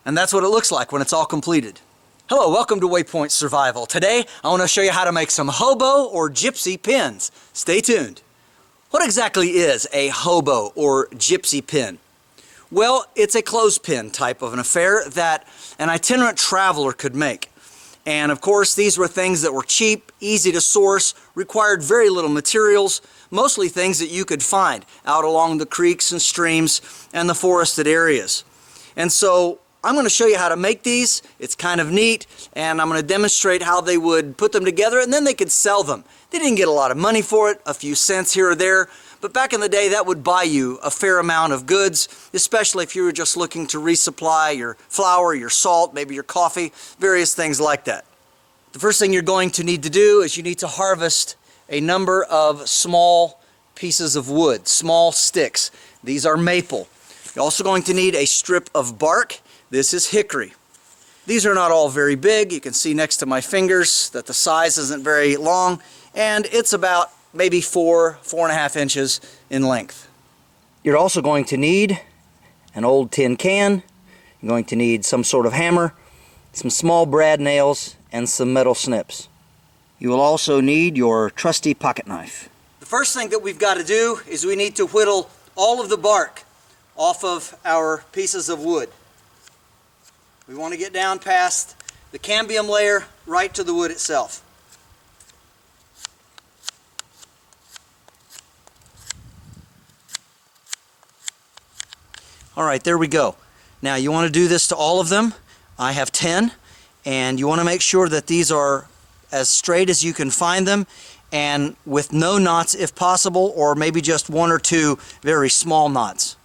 And that's what it looks like when it's all completed. Hello, welcome to Waypoint Survival. Today I want to show you how to make some hobo or gypsy pins. Stay tuned. What exactly is a hobo or gypsy pin? Well, it's a clothespin type of an affair that an itinerant traveler could make. And of course, these were things that were cheap, easy to source, required very little materials, mostly things that you could find out along the creeks and streams and the forested areas. And so I'm going to show you how to make these. It's kind of neat, and I'm going to demonstrate how they would put them together, and then they could sell them. They didn't get a lot of money for it, a few cents here or there, but back in the day that would buy you a fair amount of goods, especially if you were just looking to resupply your flour, your salt, maybe your coffee, various things like that. The first thing you're going to need to do is you need to harvest a number of small pieces of wood, small sticks. These are maple. You're also going to need a strip of bark. This is hickory. These are not all very big. You can see next to my fingers that the size isn't very long, and it's about maybe 4.5 inches in length. You're also going to need an old tin can. You're going to need some sort of hammer, some small brad nails, and some metal snips. You will also need your trusty pocket knife. The first thing that we've got to do is we need to whittle all of the bark off of our pieces of wood. We want to get down past the cambium layer right to the wood itself. Alright, there we go. Now you want to do this to all of them. I have 10, and you want to make sure that these are as straight as you can find them and with no knots if possible, or maybe just 1 or 2 very small knots.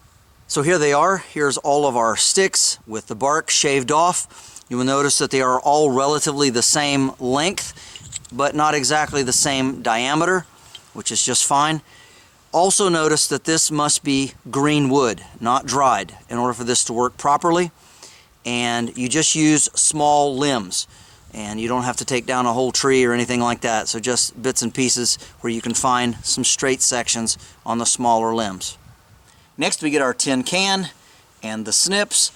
So here they are. Here's all of our sticks with the bark shaved off. You will notice that they are all relatively the same length, but not exactly the same diameter, which is just fine. Also notice that this must be green wood, not dried, in order for this to work properly. And you just use small limbs, and you don't have to take down a whole tree or anything like that. So just bits and pieces where you can find some straight sections on the smaller limbs. Next we get our tin can and the snips.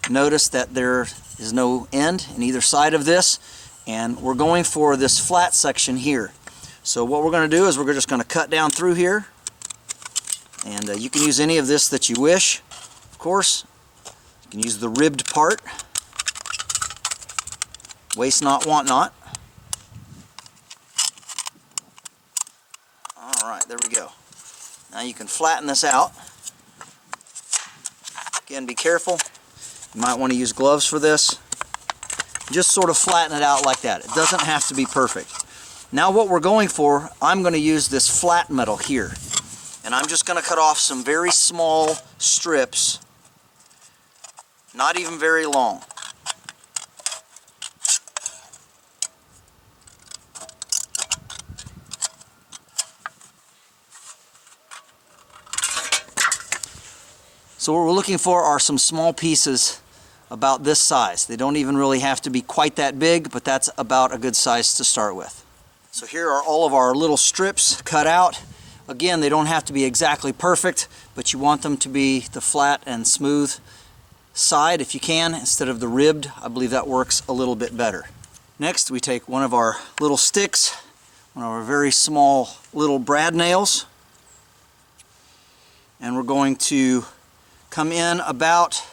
Notice that there is no end in either side of this, and we're going for this flat section here. So what we're going to do is we're just going to cut down through here, and you can use any of this that you wish. Of course, you can use the ribbed part. Waste not, want not. Alright, there we go. Now you can flatten this out. Again, be careful. You might want to use gloves for this. Just sort of flatten it out like that. It doesn't have to be perfect. Now what we're going for, I'm going to use this flat metal here. And I'm just going to cut off some very small strips, not even very long. So what we're looking for are some small pieces about this size. They don't even really have to be quite that big, but that's about a good size to start with. So here are all of our little strips cut out. Again, they don't have to be exactly perfect, but you want them to be the flat and smooth side if you can, instead of the ribbed. I believe that works a little bit better. Next, we take one of our little sticks, one of our very small little brad nails, and we're going to come in about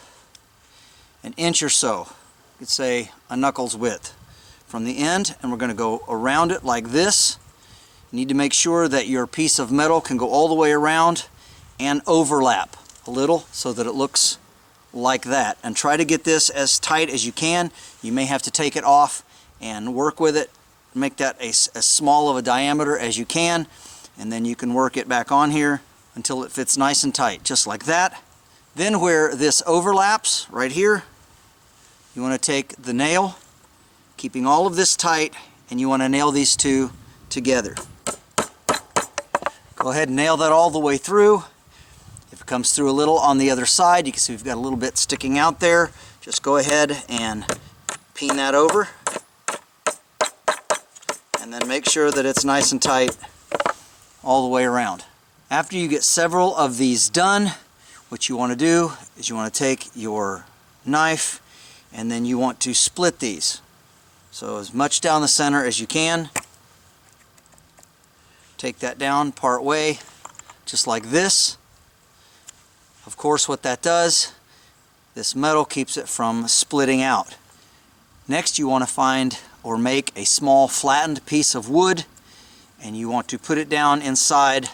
an inch or so, you could say a knuckle's width from the end, and we're going to go around it like this. You need to make sure that your piece of metal can go all the way around and overlap a little so that it looks like that. And try to get this as tight as you can. You may have to take it off and work with it, make that as small of a diameter as you can, and then you can work it back on here until it fits nice and tight, just like that. Then where this overlaps, right here, you want to take the nail, keeping all of this tight, and you want to nail these two together. Go ahead and nail that all the way through. If it comes through a little on the other side, you can see we've got a little bit sticking out there. Just go ahead and peen that over. And then make sure that it's nice and tight all the way around. After you get several of these done, what you want to do is you want to take your knife and then you want to split these. So as much down the center as you can. Take that down part way, just like this. Of course, what that does, this metal keeps it from splitting out. Next, you want to find or make a small flattened piece of wood, and you want to put it down inside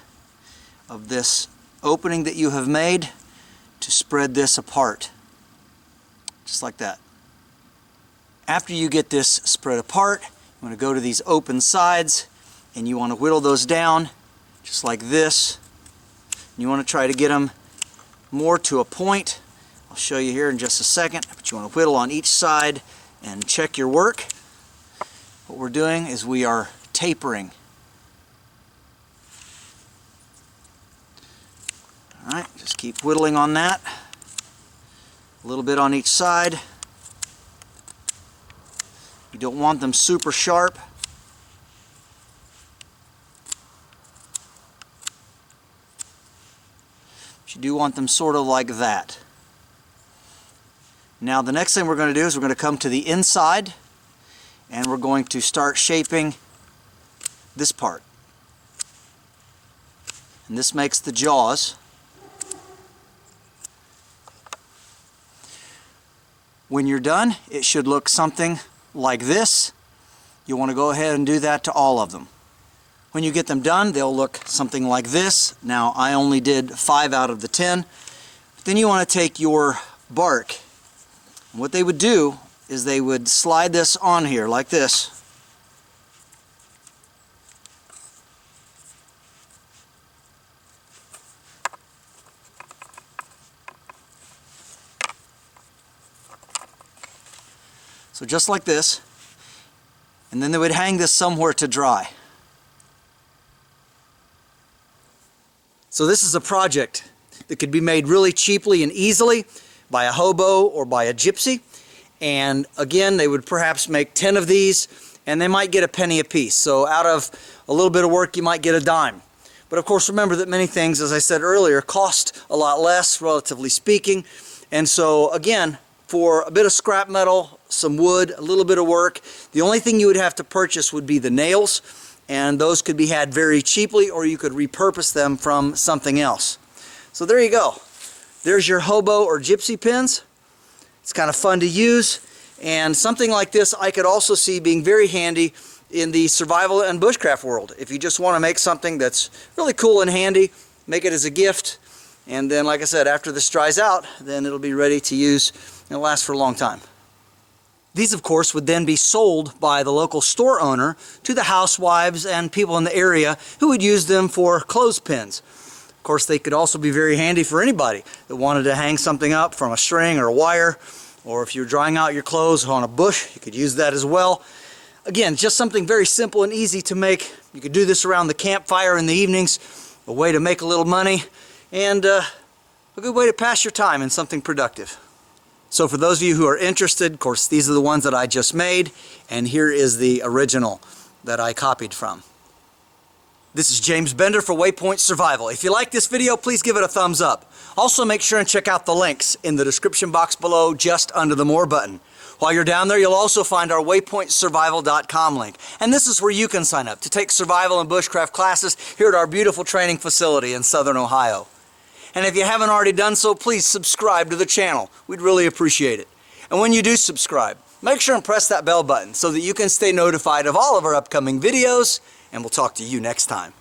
of this opening that you have made to spread this apart, just like that. After you get this spread apart, you want to go to these open sides and you want to whittle those down just like this. And you want to try to get them more to a point. I'll show you here in just a second, but you want to whittle on each side and check your work. What we're doing is we are tapering. Alright, just keep whittling on that. A little bit on each side. You don't want them super sharp. But you do want them sort of like that. Now the next thing we're going to do is we're going to come to the inside and we're going to start shaping this part. And this makes the jaws. When you're done, it should look something like this. You want to go ahead and do that to all of them. When you get them done, they'll look something like this. Now, I only did 5 out of the 10. But then you want to take your bark. And what they would do is they would slide this on here like this. So just like this, and then they would hang this somewhere to dry. So this is a project that could be made really cheaply and easily by a hobo or by a gypsy. And again, they would perhaps make 10 of these and they might get a penny a piece. So out of a little bit of work, you might get a dime. But of course, remember that many things, as I said earlier, cost a lot less, relatively speaking. And so again, for a bit of scrap metal, some wood, a little bit of work, the only thing you would have to purchase would be the nails, and those could be had very cheaply, or you could repurpose them from something else. So there you go. There's your hobo or gypsy pins. It's kind of fun to use, and something like this I could also see being very handy in the survival and bushcraft world. If you just want to make something that's really cool and handy, make it as a gift, and then like I said, after this dries out, then it'll be ready to use. It'll last for a long time. These, of course, would then be sold by the local store owner to the housewives and people in the area who would use them for clothespins. Of course, they could also be very handy for anybody that wanted to hang something up from a string or a wire, or if you're drying out your clothes on a bush, you could use that as well. Again, just something very simple and easy to make. You could do this around the campfire in the evenings, a way to make a little money, and a good way to pass your time in something productive. So for those of you who are interested, of course, these are the ones that I just made, and here is the original that I copied from. This is James Bender for Waypoint Survival. If you like this video, please give it a thumbs up. Also, make sure and check out the links in the description box below, just under the More button. While you're down there, you'll also find our waypointsurvival.com link. And this is where you can sign up to take survival and bushcraft classes here at our beautiful training facility in Southern Ohio. And if you haven't already done so, please subscribe to the channel. We'd really appreciate it. And when you do subscribe, make sure and press that bell button so that you can stay notified of all of our upcoming videos, and we'll talk to you next time.